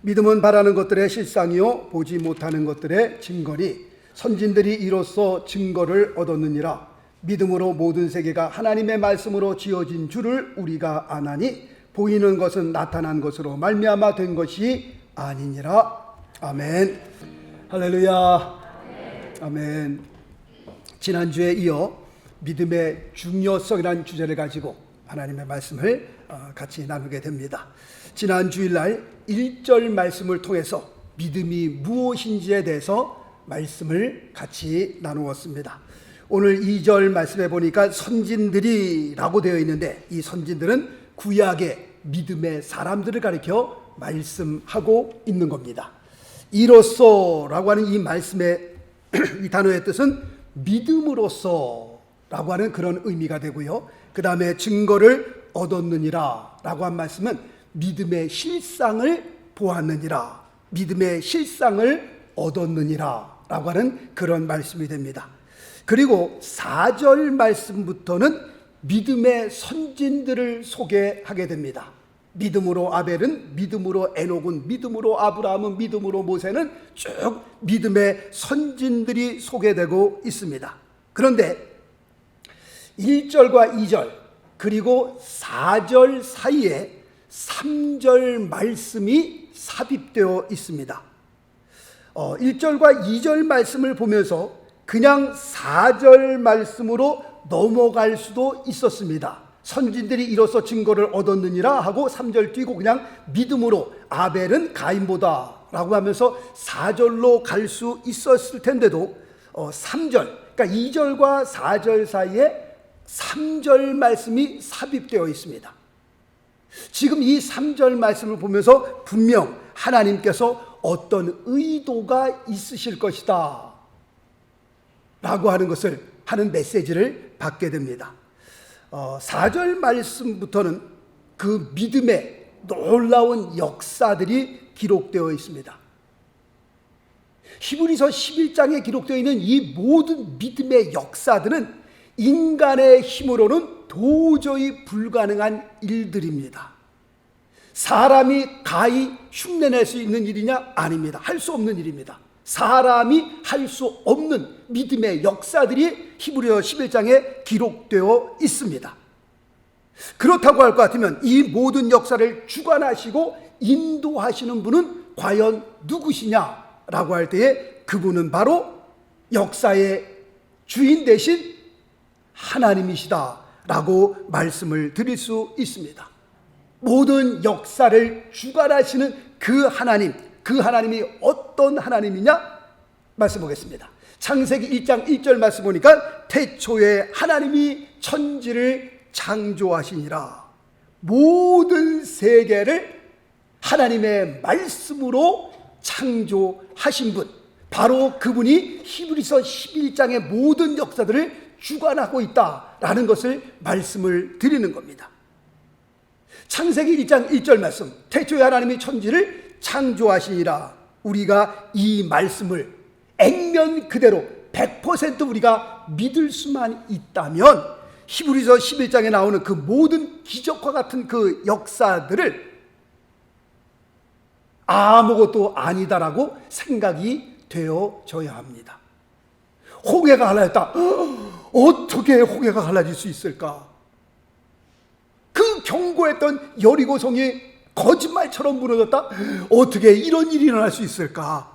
믿음은 바라는 것들의 실상이요 보지 못하는 것들의 증거니 선진들이 이로써 증거를 얻었느니라. 믿음으로 모든 세계가 하나님의 말씀으로 지어진 줄을 우리가 아나니 보이는 것은 나타난 것으로 말미암아 된 것이 아니니라. 아멘. 할렐루야. 아멘. 지난주에 이어 믿음의 중요성이라는 주제를 가지고 하나님의 말씀을 같이 나누게 됩니다. 지난 주일날 1절 말씀을 통해서 믿음이 무엇인지에 대해서 말씀을 같이 나누었습니다. 오늘 2절 말씀에 보니까 선진들이라고 되어 있는데 이 선진들은 구약의 믿음의 사람들을 가리켜 말씀하고 있는 겁니다. 이로써라고 하는 이 말씀의 이 단어의 뜻은 믿음으로써라고 하는 그런 의미가 되고요. 그 다음에 증거를 얻었느니라 라고 한 말씀은 믿음의 실상을 보았느니라, 믿음의 실상을 얻었느니라 라고 하는 그런 말씀이 됩니다. 그리고 4절 말씀부터는 믿음의 선진들을 소개하게 됩니다. 믿음으로 아벨은, 믿음으로 에녹은, 믿음으로 아브라함은, 믿음으로 모세는 쭉 믿음의 선진들이 소개되고 있습니다. 그런데 1절과 2절 그리고 4절 사이에 3절 말씀이 삽입되어 있습니다. 1절과 2절 말씀을 보면서 그냥 4절 말씀으로 넘어갈 수도 있었습니다. 선진들이 이로써 증거를 얻었느니라 하고 3절 뛰고 그냥 믿음으로 아벨은 가인보다 라고 하면서 4절로 갈 수 있었을 텐데도 3절, 그러니까 2절과 4절 사이에 3절 말씀이 삽입되어 있습니다. 지금 이 3절 말씀을 보면서 분명 하나님께서 어떤 의도가 있으실 것이다 라고 하는 메시지를 받게 됩니다. 4절 말씀부터는 그 믿음의 놀라운 역사들이 기록되어 있습니다. 히브리서 11장에 기록되어 있는 이 모든 믿음의 역사들은 인간의 힘으로는 도저히 불가능한 일들입니다. 사람이 가히 흉내낼 수 있는 일이냐? 아닙니다. 할 수 없는 일입니다. 사람이 할 수 없는 믿음의 역사들이 히브리서 11장에 기록되어 있습니다. 그렇다고 할 것 같으면 이 모든 역사를 주관하시고 인도하시는 분은 과연 누구시냐라고 할 때에 그분은 바로 역사의 주인 되신 하나님이시다라고 말씀을 드릴 수 있습니다. 모든 역사를 주관하시는 그 하나님이 어떤 하나님이냐? 말씀 보겠습니다. 창세기 1장 1절 말씀 보니까 태초에 하나님이 천지를 창조하시니라. 모든 세계를 하나님의 말씀으로 창조하신 분, 바로 그분이 히브리서 11장의 모든 역사들을 주관하고 있다라는 것을 말씀을 드리는 겁니다. 창세기 1장 1절 말씀, 태초에 하나님이 천지를 창조하시니라. 우리가 이 말씀을 액면 그대로 100% 우리가 믿을 수만 있다면 히브리서 11장에 나오는 그 모든 기적과 같은 그 역사들을 아무것도 아니다라고 생각이 되어져야 합니다. 홍해가 갈라졌다. 어떻게 홍해가 갈라질 수 있을까? 그 견고했던 여리고성이 거짓말처럼 무너졌다? 어떻게 이런 일이 일어날 수 있을까?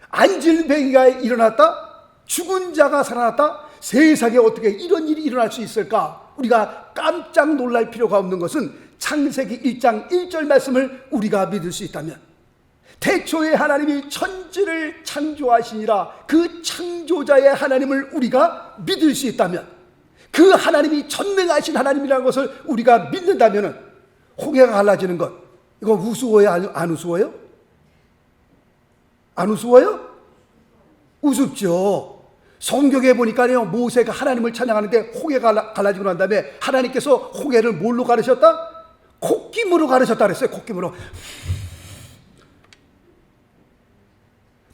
안질뱅이가 일어났다? 죽은 자가 살아났다? 세상에 어떻게 이런 일이 일어날 수 있을까? 우리가 깜짝 놀랄 필요가 없는 것은 창세기 1장 1절 말씀을 우리가 믿을 수 있다면, 태초에 하나님이 천지를 창조하시니라, 그 창조자의 하나님을 우리가 믿을 수 있다면, 그 하나님이 전능하신 하나님이라는 것을 우리가 믿는다면 홍해가 갈라지는 것, 이거 우스워요? 안 우스워요? 안 우스워요? 우습죠. 성경에 보니까요, 모세가 하나님을 찬양하는데 홍해가 갈라지고 난 다음에 하나님께서 홍해를 뭘로 가르셨다? 콧김으로 가르셨다 그랬어요. 콧김으로.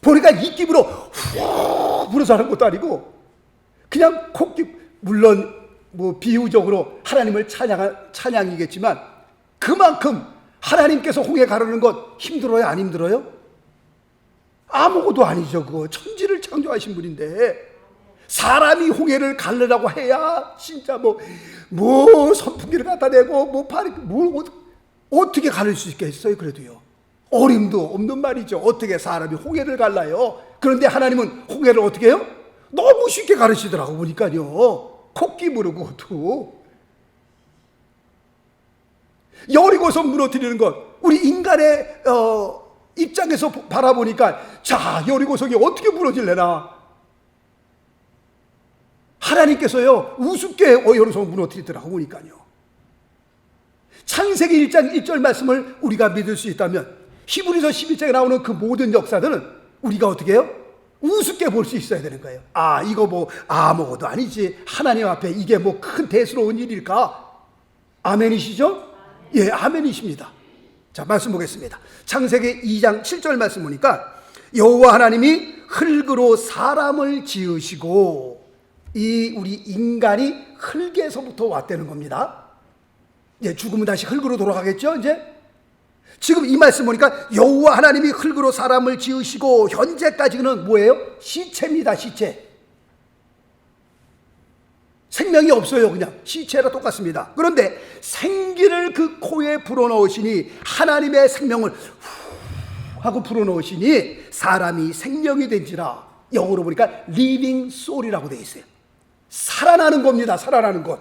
보니까 입김으로 후 불어서 하는 것도 아니고 그냥 콧김, 물론 뭐 비유적으로 하나님을 찬양이겠지만 그만큼 하나님께서 홍해 가르는 것 힘들어요? 안 힘들어요? 아무것도 아니죠. 그거 천지를 창조하신 분인데 사람이 홍해를 가르라고 해야 진짜 뭐 선풍기를 갖다 대고 어떻게 가를 수 있겠어요? 그래도요. 어림도 없는 말이죠. 어떻게 사람이 홍해를 갈라요? 그런데 하나님은 홍해를 어떻게 해요? 너무 쉽게 가르치더라고 보니까요. 코끼 무르고 또 여리고성 무너뜨리는 것, 우리 인간의 입장에서 바라보니까 자, 여리고성이 어떻게 무너질래나? 하나님께서요 우습게 여리고성 무너뜨리더라고 보니까요. 창세기 1장 1절 말씀을 우리가 믿을 수 있다면 히브리서 11장에 나오는 그 모든 역사들은 우리가 어떻게 해요? 우습게 볼 수 있어야 되는 거예요. 아, 이거 뭐 아무것도 아니지, 하나님 앞에 이게 뭐 큰 대수로운 일일까? 아멘이시죠? 예, 아멘이십니다. 자, 말씀 보겠습니다. 창세기 2장 7절 말씀 보니까 여호와 하나님이 흙으로 사람을 지으시고, 이 우리 인간이 흙에서부터 왔다는 겁니다. 예, 죽으면 다시 흙으로 돌아가겠죠, 이제? 지금 이 말씀 보니까 여호와 하나님이 흙으로 사람을 지으시고, 현재까지는 뭐예요? 시체입니다, 시체. 생명이 없어요. 그냥 시체랑 똑같습니다. 그런데 생기를 그 코에 불어넣으시니, 하나님의 생명을 후 하고 불어넣으시니 사람이 생명이 된지라. 영어로 보니까 living soul이라고 되어 있어요. 살아나는 겁니다. 살아나는 것.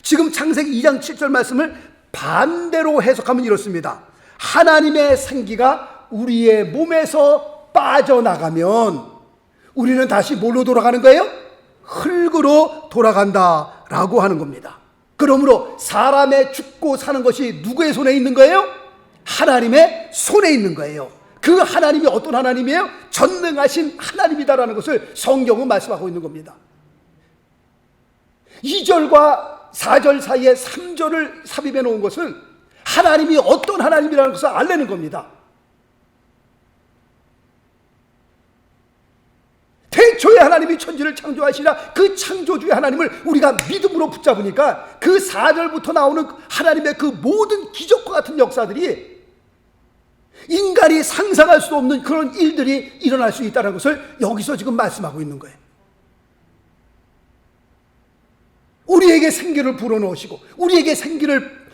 지금 창세기 2장 7절 말씀을 반대로 해석하면 이렇습니다. 하나님의 생기가 우리의 몸에서 빠져나가면 우리는 다시 뭘로 돌아가는 거예요? 흙으로 돌아간다라고 하는 겁니다. 그러므로 사람의 죽고 사는 것이 누구의 손에 있는 거예요? 하나님의 손에 있는 거예요. 그 하나님이 어떤 하나님이에요? 전능하신 하나님이다라는 것을 성경은 말씀하고 있는 겁니다. 2절과 4절 사이에 3절을 삽입해 놓은 것은 하나님이 어떤 하나님이라는 것을 알려는 겁니다. 태초에 하나님이 천지를 창조하시라, 그 창조주의 하나님을 우리가 믿음으로 붙잡으니까 그 4절부터 나오는 하나님의 그 모든 기적과 같은 역사들이 인간이 상상할 수 없는 그런 일들이 일어날 수 있다는 것을 여기서 지금 말씀하고 있는 거예요. 우리에게 생기를 불어넣으시고 우리에게 생기를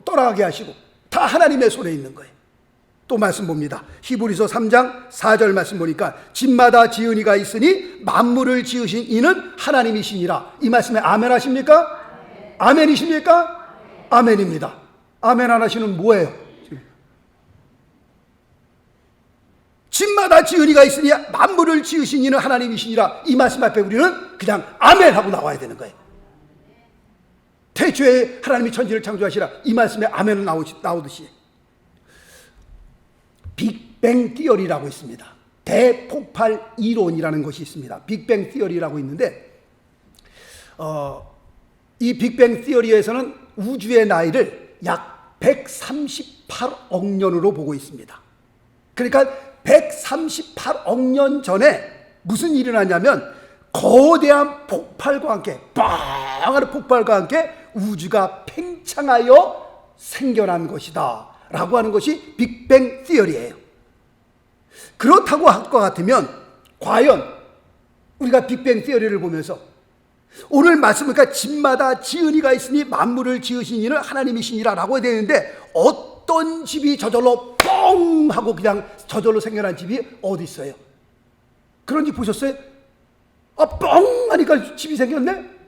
떠나가게 하시고 다 하나님의 손에 있는 거예요. 또 말씀 봅니다. 히브리서 3장 4절 말씀 보니까 집마다 지은 이가 있으니 만물을 지으신 이는 하나님이시니라. 이 말씀에 아멘 하십니까? 아멘이십니까? 아멘입니다. 아멘 안 하시는 뭐예요? 집마다 지은 이가 있으니 만물을 지으신 이는 하나님이시니라. 이 말씀 앞에 우리는 그냥 아멘 하고 나와야 되는 거예요. 태초에 하나님이 천지를 창조하시라, 이 말씀에 아멘은 나오듯이 빅뱅 티어리라고 있습니다. 대폭발 이론이라는 것이 있습니다. 빅뱅 티어리라고 있는데 이 빅뱅 티어리에서는 우주의 나이를 약 138억 년으로 보고 있습니다. 그러니까 138억 년 전에 무슨 일이 일어났냐면 거대한 폭발과 함께, 빵하는 폭발과 함께 우주가 팽창하여 생겨난 것이다 라고 하는 것이 빅뱅 티어리예요. 그렇다고 할 것 같으면 과연 우리가 빅뱅 티어리를 보면서 오늘 말씀이니까 집마다 지은 이가 있으니 만물을 지으신 이는 하나님이시니라 라고 되는데, 어떤 집이 저절로 뻥 하고 그냥 저절로 생겨난 집이 어디 있어요? 그런 집 보셨어요? 뻥 하니까 집이 생겼네?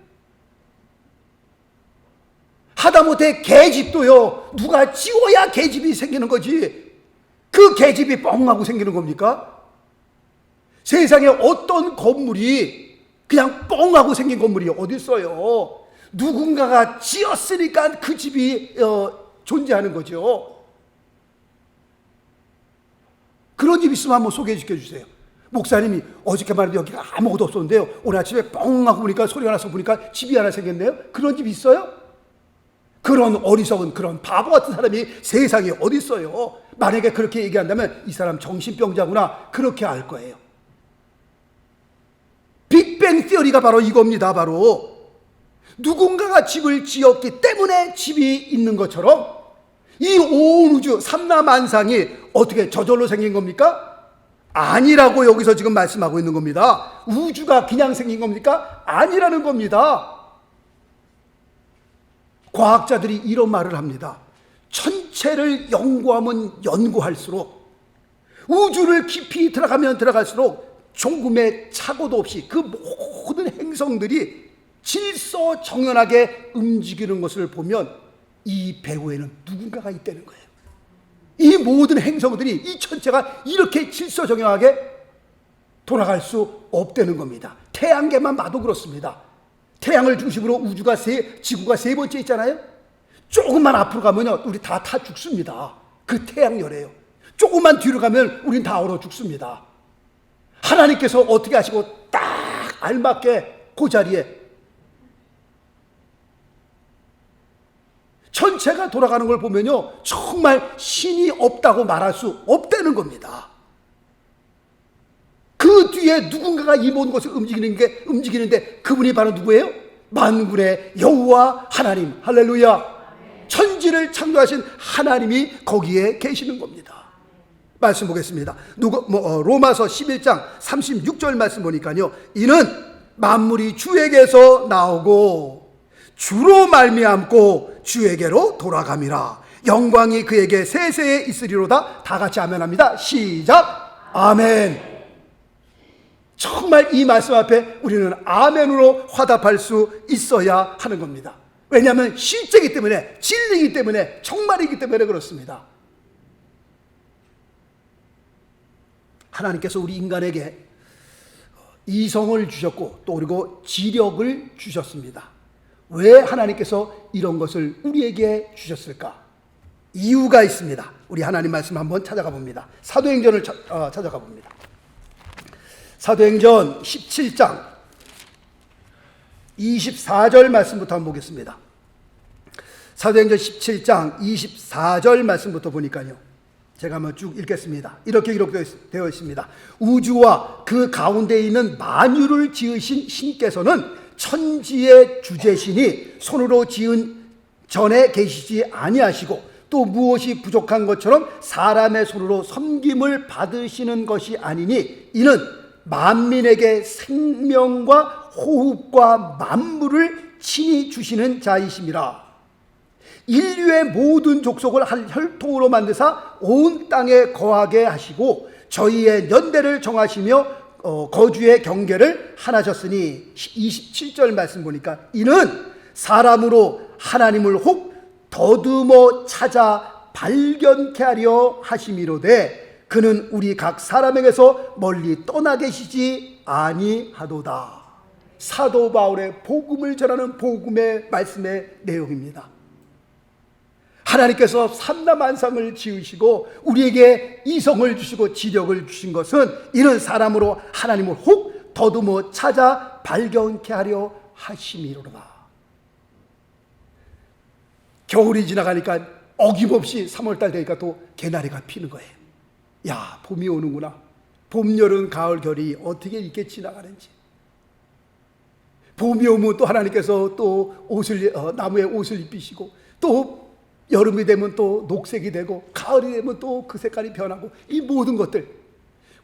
하다못해 개집도요, 누가 지어야 개집이 생기는 거지, 그 개집이 뻥 하고 생기는 겁니까? 세상에 어떤 건물이 그냥 뻥 하고 생긴 건물이 어디 있어요? 누군가가 지었으니까 그 집이 존재하는 거죠. 그런 집 있으면 한번 소개시켜 주세요. 목사님이 어저께 말인데 여기가 아무것도 없었는데요, 오늘 아침에 뻥 하고 보니까, 소리가 나서 보니까 집이 하나 생겼네요. 그런 집 있어요? 그런 어리석은, 그런 바보 같은 사람이 세상에 어디 있어요? 만약에 그렇게 얘기한다면 이 사람 정신병자구나, 그렇게 알 거예요. 빅뱅 티어리가 바로 이겁니다. 바로 누군가가 집을 지었기 때문에 집이 있는 것처럼 이 온 우주 삼라만상이 어떻게 저절로 생긴 겁니까? 아니라고 여기서 지금 말씀하고 있는 겁니다. 우주가 그냥 생긴 겁니까? 아니라는 겁니다. 과학자들이 이런 말을 합니다. 천체를 연구하면 연구할수록, 우주를 깊이 들어가면 들어갈수록 조금의 착오도 없이 그 모든 행성들이 질서정연하게 움직이는 것을 보면 이 배후에는 누군가가 있다는 거예요. 이 모든 행성들이, 이 천체가 이렇게 질서정연하게 돌아갈 수 없다는 겁니다. 태양계만 봐도 그렇습니다. 태양을 중심으로 우주가 지구가 세 번째 있잖아요. 조금만 앞으로 가면요, 우리 다 죽습니다. 그 태양열이에요. 조금만 뒤로 가면 우린 다 얼어 죽습니다. 하나님께서 어떻게 하시고 딱 알맞게 그 자리에 천체가 돌아가는 걸 보면요, 정말 신이 없다고 말할 수 없다는 겁니다. 그 뒤에 누군가가 이 모든 것을 움직이는데 그분이 바로 누구예요? 만군의 여호와 하나님. 할렐루야. 천지를 창조하신 하나님이 거기에 계시는 겁니다. 말씀 보겠습니다. 로마서 11장 36절 말씀 보니까요, 이는 만물이 주에게서 나오고 주로 말미암고 주에게로 돌아감이라. 영광이 그에게 세세에 있으리로다. 다 같이 아멘합니다. 시작. 아멘. 정말 이 말씀 앞에 우리는 아멘으로 화답할 수 있어야 하는 겁니다. 왜냐하면 실제이기 때문에, 진리이기 때문에, 정말이기 때문에 그렇습니다. 하나님께서 우리 인간에게 이성을 주셨고 또 그리고 지력을 주셨습니다. 왜 하나님께서 이런 것을 우리에게 주셨을까? 이유가 있습니다. 우리 하나님 말씀 한번 찾아가 봅니다. 사도행전을 찾아가 봅니다. 사도행전 17장 24절 말씀부터 한번 보겠습니다. 사도행전 17장 24절 말씀부터 보니까요, 제가 한번 쭉 읽겠습니다. 이렇게 기록되어 있습니다. 우주와 그 가운데 있는 만유를 지으신 신께서는 천지의 주제신이 손으로 지은 전에 계시지 아니하시고 또 무엇이 부족한 것처럼 사람의 손으로 섬김을 받으시는 것이 아니니 이는 만민에게 생명과 호흡과 만물을 친히 주시는 자이심이라. 인류의 모든 족속을 한 혈통으로 만드사 온 땅에 거하게 하시고 저희의 연대를 정하시며 거주의 경계를 하나셨으니 27절 말씀 보니까 이는 사람으로 하나님을 혹 더듬어 찾아 발견케 하려 하심이로되 그는 우리 각 사람에게서 멀리 떠나 계시지 아니하도다. 사도 바울의 복음을 전하는 복음의 말씀의 내용입니다. 하나님께서 삼라만상을 지으시고 우리에게 이성을 주시고 지력을 주신 것은 이는 사람으로 하나님을 혹 더듬어 찾아 발견케 하려 하심이로다. 겨울이 지나가니까 어김없이 3월달 되니까 또 개나리가 피는 거예요. 야, 봄이 오는구나. 봄, 여름, 가을, 겨울이 어떻게 이렇게 지나가는지. 봄이 오면 또 하나님께서 또 나무에 옷을 입히시고 또 여름이 되면 또 녹색이 되고 가을이 되면 또 그 색깔이 변하고 이 모든 것들,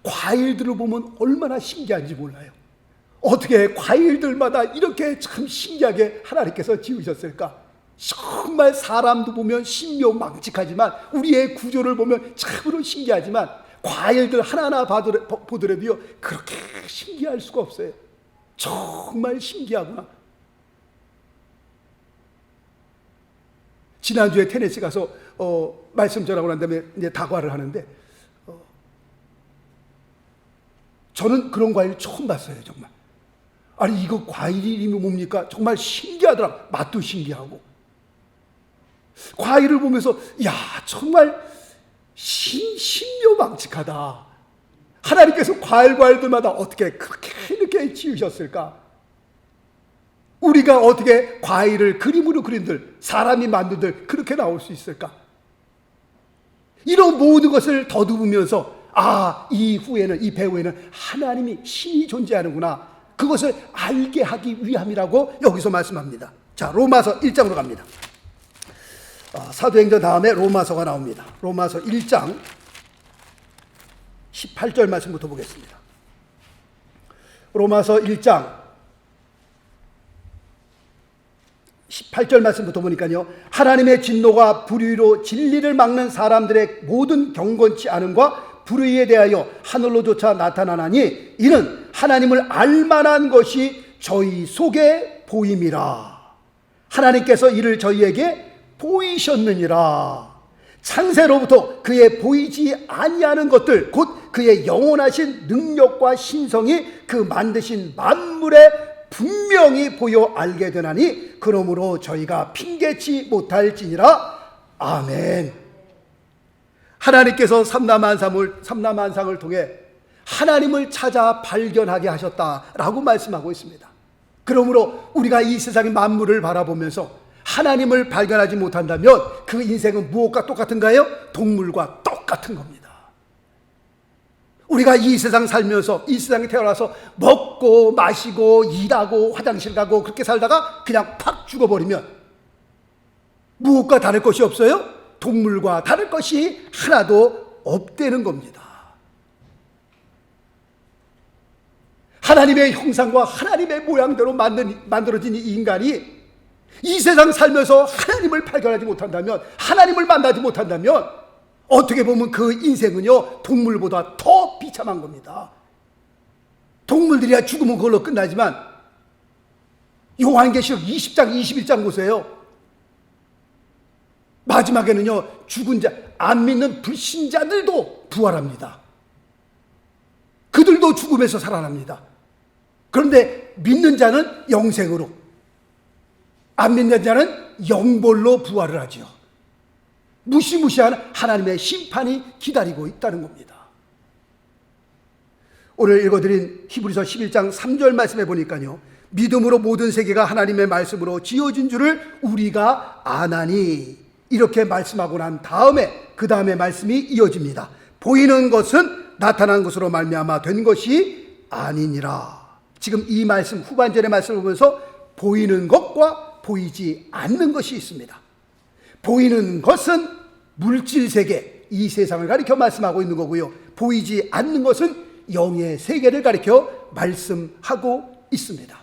과일들을 보면 얼마나 신기한지 몰라요. 어떻게 과일들마다 이렇게 참 신기하게 하나님께서 지으셨을까? 정말 사람도 보면 신묘망측하지만 우리의 구조를 보면 참으로 신기하지만 과일들 하나하나 보더라도요 그렇게 신기할 수가 없어요. 정말 신기하구나. 지난주에 테네시 가서 말씀 전하고 난 다음에 이제 다과를 하는데 저는 그런 과일 처음 봤어요. 정말. 아니 이거 과일이 이름이 뭡니까? 정말 신기하더라. 맛도 신기하고 과일을 보면서 야 정말 신묘망측하다. 하나님께서 과일들마다 어떻게 그렇게 이렇게 지으셨을까? 우리가 어떻게 과일을 그림으로 그린들, 사람이 만든들 그렇게 나올 수 있을까? 이런 모든 것을 더듬으면서 이후에는, 이 배후에는 하나님이 신이 존재하는구나. 그것을 알게 하기 위함이라고 여기서 말씀합니다. 자, 로마서 1장으로 갑니다. 사도행전 다음에 로마서가 나옵니다. 로마서 1장 18절 말씀부터 보겠습니다. 로마서 1장 18절 말씀부터 보니까요, 하나님의 진노가 불의로 진리를 막는 사람들의 모든 경건치 않음과 불의에 대하여 하늘로조차 나타나나니 이는 하나님을 알만한 것이 저희 속에 보임이라. 하나님께서 이를 저희에게 보이셨느니라. 창세로부터 그의 보이지 아니하는 것들 곧 그의 영원하신 능력과 신성이 그 만드신 만물에 분명히 보여 알게 되나니 그러므로 저희가 핑계치 못할지니라. 아멘. 하나님께서 삼라만상을 통해 하나님을 찾아 발견하게 하셨다라고 말씀하고 있습니다. 그러므로 우리가 이 세상의 만물을 바라보면서 하나님을 발견하지 못한다면 그 인생은 무엇과 똑같은가요? 동물과 똑같은 겁니다. 우리가 이 세상 살면서, 이 세상에 태어나서 먹고 마시고 일하고 화장실 가고 그렇게 살다가 그냥 팍 죽어버리면 무엇과 다를 것이 없어요? 동물과 다를 것이 하나도 없다는 겁니다. 하나님의 형상과 하나님의 모양대로 만들어진 이 인간이 이 세상 살면서 하나님을 발견하지 못한다면, 하나님을 만나지 못한다면 어떻게 보면 그 인생은요, 동물보다 더 비참한 겁니다. 동물들이야 죽으면 그걸로 끝나지만 요한계시록 20장 21장 보세요. 마지막에는요, 죽은 자, 안 믿는 불신자들도 부활합니다. 그들도 죽음에서 살아납니다. 그런데 믿는 자는 영생으로, 안 믿는 자는 영벌로 부활을 하죠. 무시무시한 하나님의 심판이 기다리고 있다는 겁니다. 오늘 읽어드린 히브리서 11장 3절 말씀해 보니까요, 믿음으로 모든 세계가 하나님의 말씀으로 지어진 줄을 우리가 아나니, 이렇게 말씀하고 난 다음에 그 다음에 말씀이 이어집니다. 보이는 것은 나타난 것으로 말미암아 된 것이 아니니라. 지금 이 말씀, 후반절의 말씀을 보면서 보이는 것과 보이지 않는 것이 있습니다. 보이는 것은 물질 세계, 이 세상을 가리켜 말씀하고 있는 거고요. 보이지 않는 것은 영의 세계를 가리켜 말씀하고 있습니다.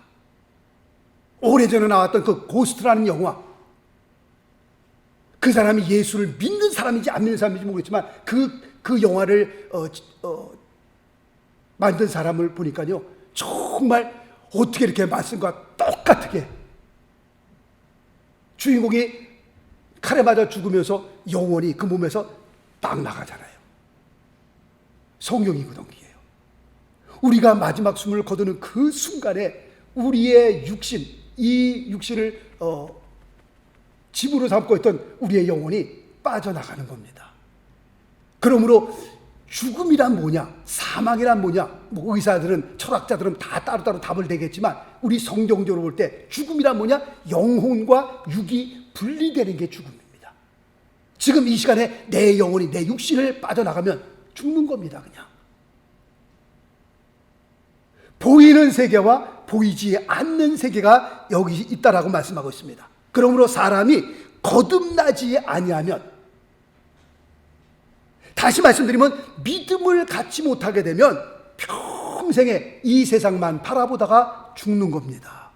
오래전에 나왔던 그 고스트라는 영화, 그 사람이 예수를 믿는 사람인지 안 믿는 사람인지 모르겠지만 그 영화를 만든 사람을 보니까요, 정말 어떻게 이렇게 말씀과 똑같게 주인공이 칼에 맞아 죽으면서 영혼이 그 몸에서 딱 나가잖아요. 성경이거든요. 우리가 마지막 숨을 거두는 그 순간에 우리의 육신, 이 육신을 집으로 삼고 있던 우리의 영혼이 빠져나가는 겁니다. 그러므로 죽음이란 뭐냐, 사망이란 뭐냐, 뭐 의사들은, 철학자들은 다 따로따로 답을 내겠지만 우리 성경적으로 볼 때 죽음이란 뭐냐, 영혼과 육이 분리되는 게 죽음입니다. 지금 이 시간에 내 영혼이, 내 육신을 빠져나가면 죽는 겁니다. 그냥 보이는 세계와 보이지 않는 세계가 여기 있다라고 말씀하고 있습니다. 그러므로 사람이 거듭나지 아니하면, 다시 말씀드리면 믿음을 갖지 못하게 되면 평생에 이 세상만 바라보다가 죽는 겁니다.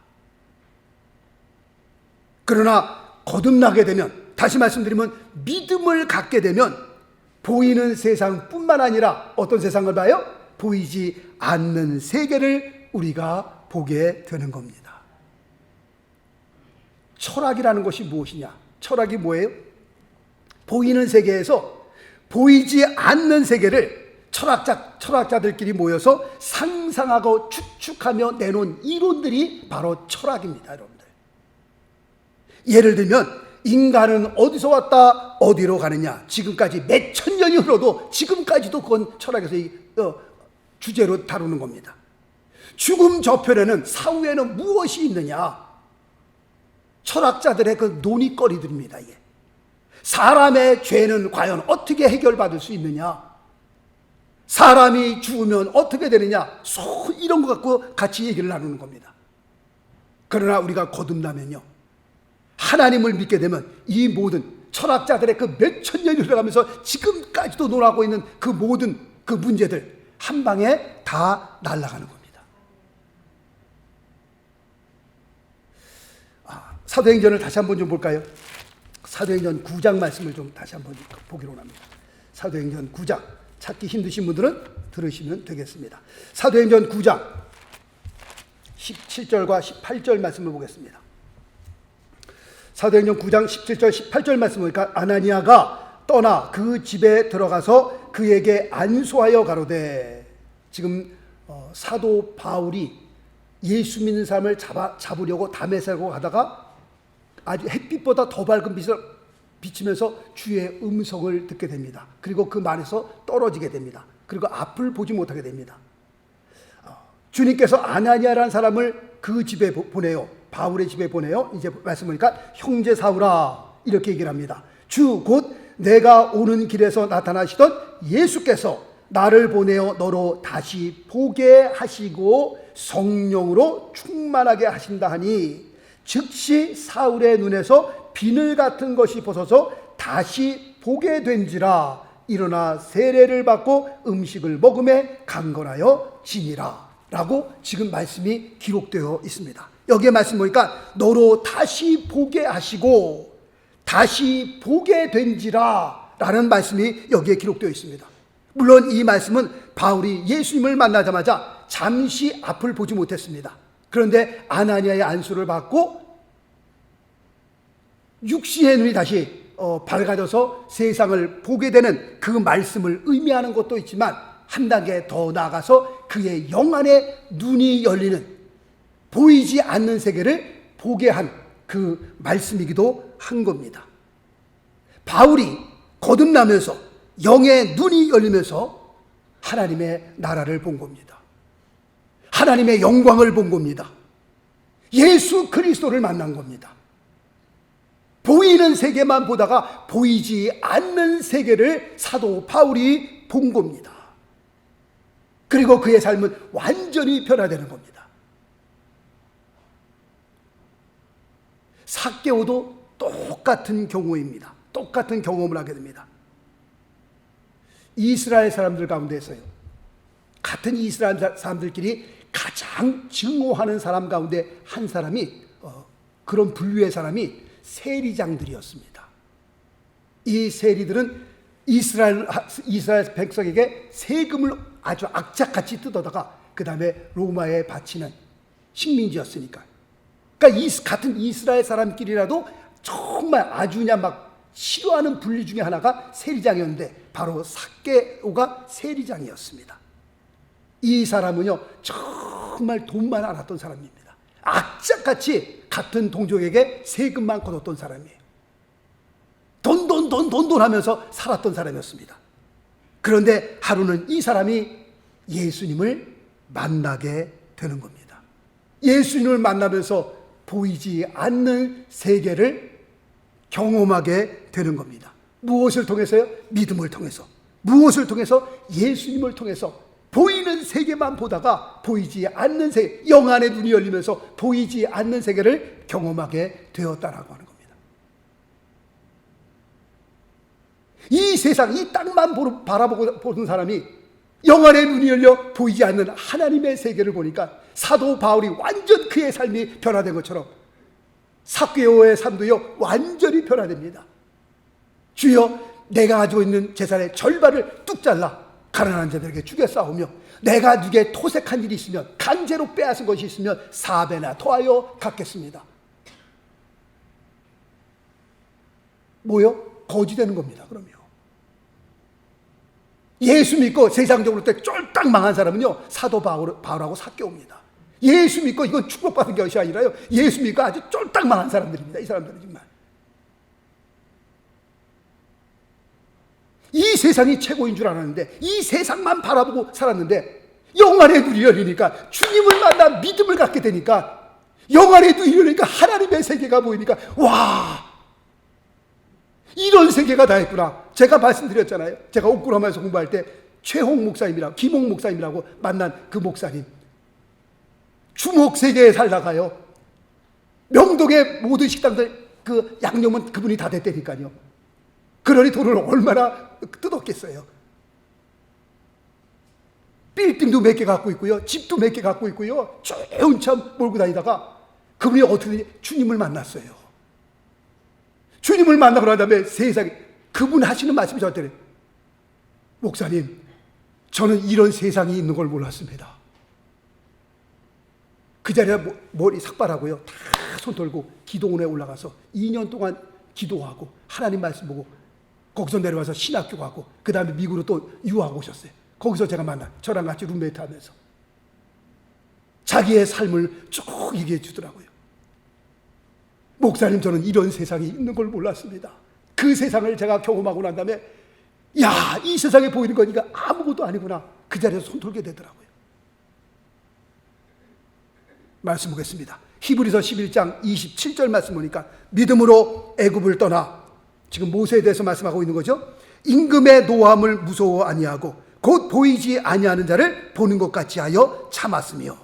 그러나 거듭나게 되면, 다시 말씀드리면 믿음을 갖게 되면 보이는 세상뿐만 아니라 어떤 세상을 봐요? 보이지 않는 세계를 우리가 보게 되는 겁니다. 철학이라는 것이 무엇이냐? 철학이 뭐예요? 보이는 세계에서 보이지 않는 세계를 철학자들끼리 모여서 상상하고 추측하며 내놓은 이론들이 바로 철학입니다, 여러분들. 예를 들면 인간은 어디서 왔다 어디로 가느냐, 지금까지 몇 천 년이 흘러도 지금까지도 그건 철학에서 주제로 다루는 겁니다. 죽음 저편에는, 사후에는 무엇이 있느냐, 철학자들의 그 논의거리들입니다. 이게 사람의 죄는 과연 어떻게 해결받을 수 있느냐, 사람이 죽으면 어떻게 되느냐, 이런 거 갖고 같이 얘기를 나누는 겁니다. 그러나 우리가 거듭나면요, 하나님을 믿게 되면 이 모든 철학자들의 그 몇천 년이 흘러가면서 지금까지도 논하고 있는 그 모든 그 문제들 한 방에 다 날아가는 겁니다. 사도행전을 다시 한번 좀 볼까요? 사도행전 9장 말씀을 좀 다시 한번 보기로 합니다. 사도행전 9장 찾기 힘드신 분들은 들으시면 되겠습니다. 사도행전 9장 17절과 18절 말씀을 보겠습니다. 사도행전 9장 17절 18절 말씀을 보니까 아나니아가 떠나 그 집에 들어가서 그에게 안수하여 가로되, 지금 사도 바울이 예수 믿는 사람을 잡으려고 다메섹으로 가다가 아주 햇빛보다 더 밝은 빛을 비치면서 주의 음성을 듣게 됩니다. 그리고 그 말에서 떨어지게 됩니다. 그리고 앞을 보지 못하게 됩니다. 주님께서 아나니아라는 사람을 그 집에 보내요. 바울의 집에 보내요. 이제 말씀보니까 형제 사울아 이렇게 얘기를 합니다. 주 곧 내가 오는 길에서 나타나시던 예수께서 나를 보내어 너로 다시 보게 하시고 성령으로 충만하게 하신다 하니, 즉시 사울의 눈에서 비늘 같은 것이 벗어서 다시 보게 된지라. 일어나 세례를 받고 음식을 먹음에 강건하여 지니라 라고 지금 말씀이 기록되어 있습니다. 여기에 말씀 보니까 너로 다시 보게 하시고 다시 보게 된지라 라는 말씀이 여기에 기록되어 있습니다. 물론 이 말씀은 바울이 예수님을 만나자마자 잠시 앞을 보지 못했습니다. 그런데 아나니아의 안수를 받고 육신의 눈이 다시 밝아져서 세상을 보게 되는 그 말씀을 의미하는 것도 있지만, 한 단계 더 나아가서 그의 영안의 눈이 열리는, 보이지 않는 세계를 보게 한 그 말씀이기도 한 겁니다. 바울이 거듭나면서 영의 눈이 열리면서 하나님의 나라를 본 겁니다. 하나님의 영광을 본 겁니다. 예수 그리스도를 만난 겁니다. 보이는 세계만 보다가 보이지 않는 세계를 사도 바울이 본 겁니다. 그리고 그의 삶은 완전히 변화되는 겁니다. 삭개오도 똑같은 경우입니다. 똑같은 경험을 하게 됩니다. 이스라엘 사람들 가운데서요, 같은 이스라엘 사람들끼리 가장 증오하는 사람 가운데 한 사람이, 그런 분류의 사람이 세리장들이었습니다. 이 세리들은 이스라엘 백성에게 세금을 아주 악착같이 뜯어다가 그 다음에 로마에 바치는 식민지였으니까. 그러니까 같은 이스라엘 사람끼리라도 정말 아주 그냥 막 싫어하는 분류 중에 하나가 세리장이었는데, 바로 삭개오가 세리장이었습니다. 이 사람은요 정말 돈만 알았던 사람입니다. 악착같이 같은 동족에게 세금만 걷었던 사람이에요. 돈 하면서 살았던 사람이었습니다. 그런데 하루는 이 사람이 예수님을 만나게 되는 겁니다. 예수님을 만나면서 보이지 않는 세계를 경험하게 되는 겁니다. 무엇을 통해서요? 믿음을 통해서. 무엇을 통해서? 예수님을 통해서. 보이는 세계만 보다가 보이지 않는 세계, 영안의 눈이 열리면서 보이지 않는 세계를 경험하게 되었다라고 하는 겁니다. 이 세상, 이 땅만 바라보고 보는 사람이 영안의 눈이 열려 보이지 않는 하나님의 세계를 보니까 사도 바울이 완전 그의 삶이 변화된 것처럼 삭개오의 삶도요 완전히 변화됩니다. 주여, 내가 가지고 있는 재산의 절반을 뚝 잘라 가난한 자들에게 주겠사오며, 내가 누구에 토색한 일이 있으면, 강제로 빼앗은 것이 있으면 4배나 더하여 갚겠습니다. 뭐요? 거지 되는 겁니다. 그러면 예수 믿고 세상적으로 때 쫄딱 망한 사람은요 사도 바울하고 삭개오입니다. 예수 믿고 이건 축복받은 것이 아니라요, 예수 믿고 아주 쫄딱 망한 사람들입니다. 이 사람들은 정말 이 세상이 최고인 줄 알았는데, 이 세상만 바라보고 살았는데, 영안의 눈이 열리니까, 주님을 만나 믿음을 갖게 되니까, 영안의 눈이 열리니까 하나님의 세계가 보이니까, 와, 이런 세계가 다 있구나. 제가 말씀드렸잖아요. 제가 옥구라마에서 공부할 때 최홍 목사님이라고, 김홍 목사님이라고 만난 그 목사님, 주목 세계에 살다가요 명동의 모든 식당들 그 양념은 그분이 다 됐다니까요. 그러니 돈을 얼마나 뜯었겠어요. 빌딩도 몇 개 갖고 있고요, 집도 몇 개 갖고 있고요, 좋은 차 몰고 다니다가 그분이 어떻게 주님을 만났어요. 주님을 만나고 난 다음에 세상에 그분 하시는 말씀이 저한테, 목사님, 저는 이런 세상이 있는 걸 몰랐습니다. 그 자리에 머리 삭발하고요, 다 손 돌고 기도원에 올라가서 2년 동안 기도하고 하나님 말씀 보고 거기서 내려와서 신학교 가고 그 다음에 미국으로 또 유학 오셨어요. 거기서 제가 만나, 저랑 같이 룸메이트 하면서 자기의 삶을 쭉 얘기해 주더라고요. 목사님, 저는 이런 세상이 있는 걸 몰랐습니다. 그 세상을 제가 경험하고 난 다음에, 야, 이 세상에 보이는 거니까 아무것도 아니구나. 그 자리에서 손 돌게 되더라고요. 말씀 보겠습니다. 히브리서 11장 27절 말씀 보니까, 믿음으로 애굽을 떠나, 지금 모세에 대해서 말씀하고 있는 거죠. 임금의 노함을 무서워 아니하고 곧 보이지 아니하는 자를 보는 것 같이 하여 참았으며,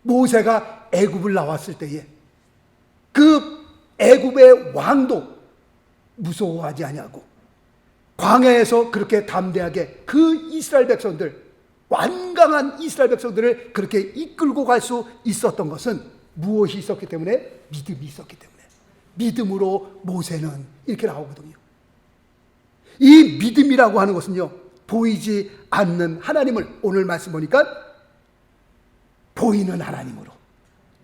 모세가 애굽을 나왔을 때에 그 애굽의 왕도 무서워하지 아니하고 광야에서 그렇게 담대하게 그 이스라엘 백성들, 완강한 이스라엘 백성들을 그렇게 이끌고 갈 수 있었던 것은 무엇이 있었기 때문에? 믿음이 있었기 때문에. 믿음으로 모세는, 이렇게 나오거든요. 이 믿음이라고 하는 것은요, 보이지 않는 하나님을, 오늘 말씀 보니까 보이는 하나님으로,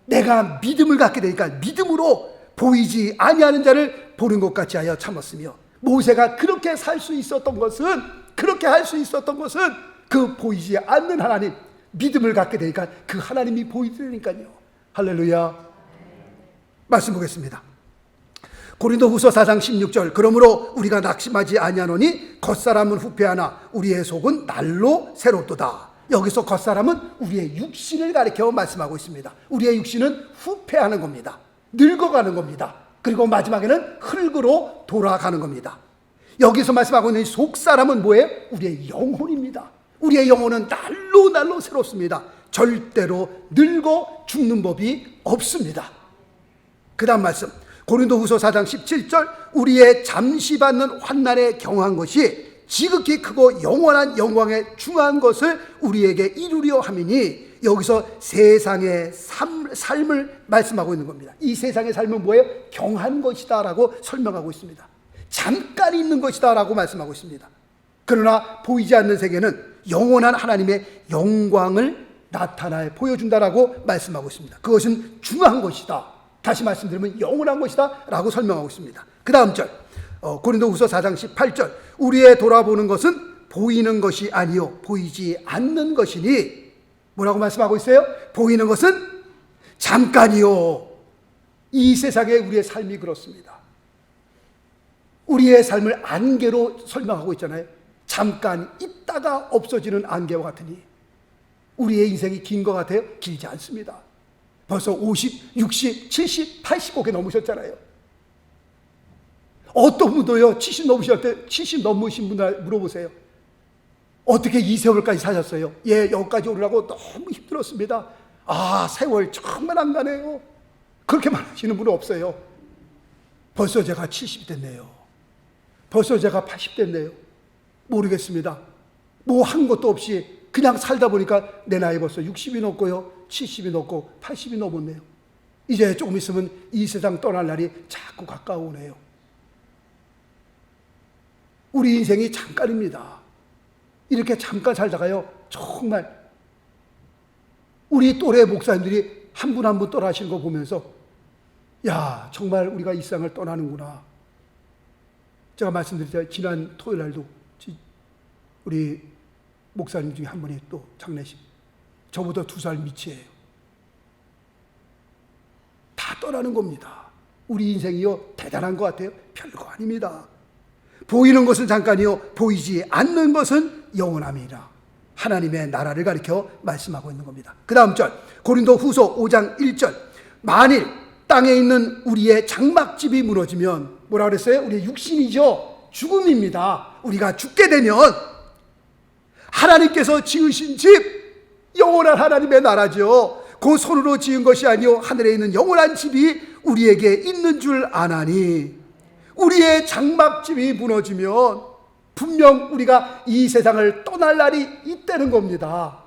내가 믿음을 갖게 되니까 믿음으로 보이지 아니하는 자를 보는 것 같이 하여 참았으며, 모세가 그렇게 살 수 있었던 것은, 그렇게 할 수 있었던 것은 그 보이지 않는 하나님, 믿음을 갖게 되니까 그 하나님이 보이더니까요. 할렐루야. 말씀 보겠습니다. 고린도후서 4장 16절, 그러므로 우리가 낙심하지 아니하노니 겉사람은 후패하나 우리의 속은 날로 새롭도다. 여기서 겉사람은 우리의 육신을 가리켜 말씀하고 있습니다. 우리의 육신은 후패하는 겁니다. 늙어가는 겁니다. 그리고 마지막에는 흙으로 돌아가는 겁니다. 여기서 말씀하고 있는 속사람은 뭐예요? 우리의 영혼입니다. 우리의 영혼은 날로 새롭습니다. 절대로 늙어 죽는 법이 없습니다. 그 다음 말씀, 고린도후서 4장 17절, 우리의 잠시 받는 환난에 경한 것이 지극히 크고 영원한 영광에 중한 것을 우리에게 이루려 함이니, 여기서 세상의 삶을 말씀하고 있는 겁니다. 이 세상의 삶은 뭐예요? 경한 것이다 라고 설명하고 있습니다. 잠깐 있는 것이다 라고 말씀하고 있습니다. 그러나 보이지 않는 세계는 영원한 하나님의 영광을 나타내 보여준다라고 말씀하고 있습니다. 그것은 중한 것이다. 다시 말씀드리면 영원한 것이다 라고 설명하고 있습니다. 그 다음 절, 고린도후서 4장 18절, 우리의 돌아보는 것은 보이는 것이 아니요 보이지 않는 것이니, 뭐라고 말씀하고 있어요? 보이는 것은 잠깐이요. 이 세상에 우리의 삶이 그렇습니다. 우리의 삶을 안개로 설명하고 있잖아요. 잠깐 있다가 없어지는 안개와 같으니, 우리의 인생이 긴 것 같아요? 길지 않습니다. 벌써 50, 60, 70, 80 곡에 넘으셨잖아요. 어떤 분도요, 70 넘으실 때, 70 넘으신 분들 물어보세요. 어떻게 이 세월까지 사셨어요? 예, 여기까지 오르라고 너무 힘들었습니다. 아, 세월 정말 안 가네요. 그렇게 말하시는 분은 없어요. 벌써 제가 70 됐네요. 벌써 제가 80 됐네요. 모르겠습니다. 뭐 한 것도 없이 그냥 살다 보니까 내 나이 벌써 60이 넘고요, 70이 넘고 80이 넘었네요. 이제 조금 있으면 이 세상 떠날 날이 자꾸 가까우네요. 우리 인생이 잠깐입니다. 이렇게 잠깐 살다가요, 정말 우리 또래 목사님들이 한 분 한 분 떠나시는 거 보면서, 야, 정말 우리가 이 세상을 떠나는구나. 제가 말씀드렸죠. 지난 토요일 날도 우리 목사님 중에 한 분이 또 장례식, 저보다 2살 밑이에요. 다 떠나는 겁니다. 우리 인생이요, 대단한 것 같아요? 별거 아닙니다. 보이는 것은 잠깐이요 보이지 않는 것은 영원함이라. 하나님의 나라를 가리켜 말씀하고 있는 겁니다. 그 다음 절, 고린도 후서 5장 1절, 만일 땅에 있는 우리의 장막집이 무너지면, 뭐라 그랬어요? 우리의 육신이죠, 죽음입니다. 우리가 죽게 되면 하나님께서 지으신 집, 영원한 하나님의 나라죠, 그 손으로 지은 것이 아니요 하늘에 있는 영원한 집이 우리에게 있는 줄 아나니, 우리의 장막집이 무너지면 분명 우리가 이 세상을 떠날 날이 있다는 겁니다.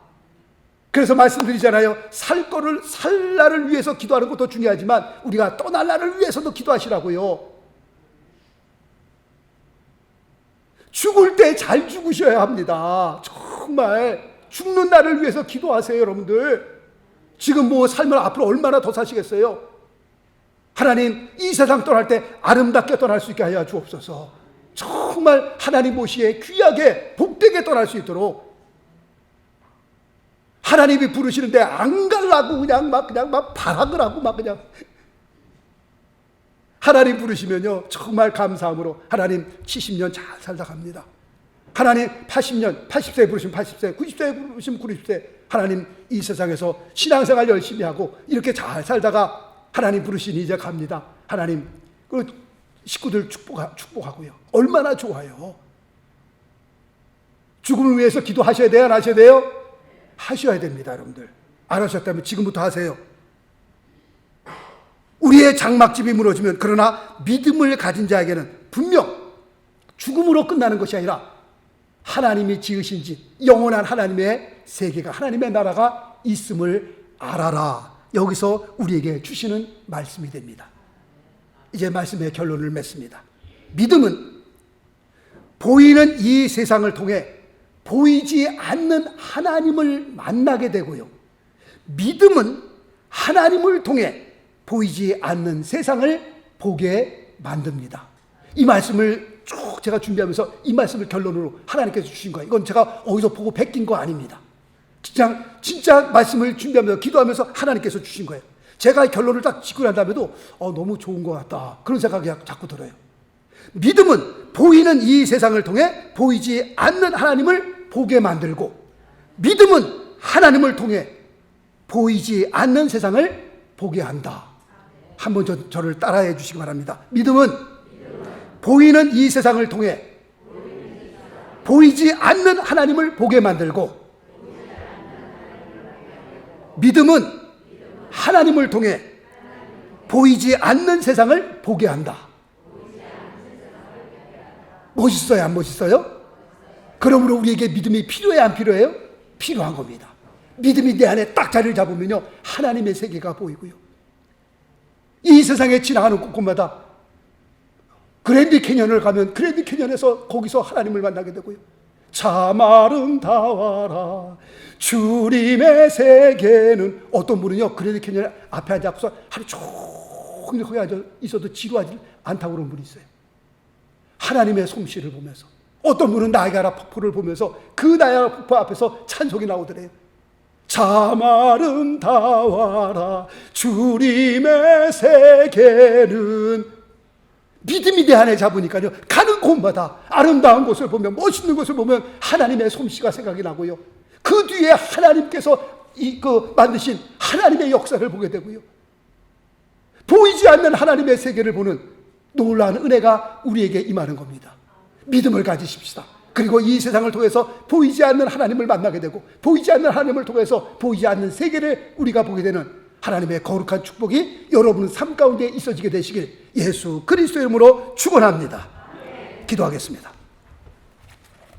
그래서 말씀드리잖아요. 살 거를 살 날을 위해서 기도하는 것도 중요하지만 우리가 떠날 날을 위해서도 기도하시라고요. 죽을 때 잘 죽으셔야 합니다. 정말 죽는 날을 위해서 기도하세요, 여러분들. 지금 뭐 살면 앞으로 얼마나 더 사시겠어요? 하나님, 이 세상 떠날 때 아름답게 떠날 수 있게 하여 주옵소서. 정말 하나님 보시기에 귀하게 복되게 떠날 수 있도록, 하나님이 부르시는데 안 가려고 그냥 막 발악을 하고 막 그냥, 하나님 부르시면요 정말 감사함으로 하나님 70년 잘 살다 갑니다. 하나님 80년, 80세 부르시면 80세, 90세 부르시면 90세, 하나님 이 세상에서 신앙생활 열심히 하고 이렇게 잘 살다가 하나님 부르시니 이제 갑니다. 하나님 그 식구들 축복하고요. 얼마나 좋아요. 죽음을 위해서 기도하셔야 돼요? 안 하셔야 돼요? 하셔야 됩니다. 여러분들 안 하셨다면 지금부터 하세요. 우리의 장막집이 무너지면, 그러나 믿음을 가진 자에게는 분명 죽음으로 끝나는 것이 아니라 하나님이 지으신 집, 영원한 하나님의 세계가, 하나님의 나라가 있음을 알아라. 여기서 우리에게 주시는 말씀이 됩니다. 이제 말씀의 결론을 맺습니다. 믿음은 보이는 이 세상을 통해 보이지 않는 하나님을 만나게 되고요, 믿음은 하나님을 통해 보이지 않는 세상을 보게 만듭니다. 이 말씀을 쭉 제가 준비하면서 이 말씀을 결론으로 하나님께서 주신 거예요. 이건 제가 어디서 보고 베낀 거 아닙니다. 진짜 말씀을 준비하면서 기도하면서 하나님께서 주신 거예요. 제가 결론을 딱 짓고 난 다음에도 너무 좋은 것 같다, 그런 생각이 자꾸 들어요. 믿음은 보이는 이 세상을 통해 보이지 않는 하나님을 보게 만들고, 믿음은 하나님을 통해 보이지 않는 세상을 보게 한다. 한번 저를 따라해 주시기 바랍니다. 믿음은 보이는 이 세상을 통해 보이지 않는 하나님을 보게 만들고, 믿음은 하나님을 통해 보이지 않는 세상을 보게 한다. 멋있어요, 안 멋있어요? 그러므로 우리에게 믿음이 필요해요, 안 필요해요? 필요한 겁니다. 믿음이 내 안에 딱 자리를 잡으면요 하나님의 세계가 보이고요, 이 세상에 지나가는 곳곳마다 그랜드 캐년을 가면 그랜드 캐년에서 거기서 하나님을 만나게 되고요, 참 아름다워라 주님의 세계는, 어떤 분은요 그랜드 캐년 앞에 앉아서 하루 종일 거기 앉아 있어도 지루하지 않다고 그런 분이 있어요. 하나님의 솜씨를 보면서. 어떤 분은 나이아가라 폭포를 보면서 그 나이아가라 폭포 앞에서 찬송이 나오더래요. 참 아름다워라 주님의 세계는. 믿음이 내 안에 잡으니까요 가는 곳마다 아름다운 곳을 보면, 멋있는 곳을 보면 하나님의 솜씨가 생각이 나고요, 그 뒤에 하나님께서 만드신 하나님의 역사를 보게 되고요, 보이지 않는 하나님의 세계를 보는 놀라운 은혜가 우리에게 임하는 겁니다. 믿음을 가지십시다. 그리고 이 세상을 통해서 보이지 않는 하나님을 만나게 되고, 보이지 않는 하나님을 통해서 보이지 않는 세계를 우리가 보게 되는 하나님의 거룩한 축복이 여러분 삶 가운데 있어지게 되시길 예수 그리스도의 이름으로 축원합니다. 기도하겠습니다.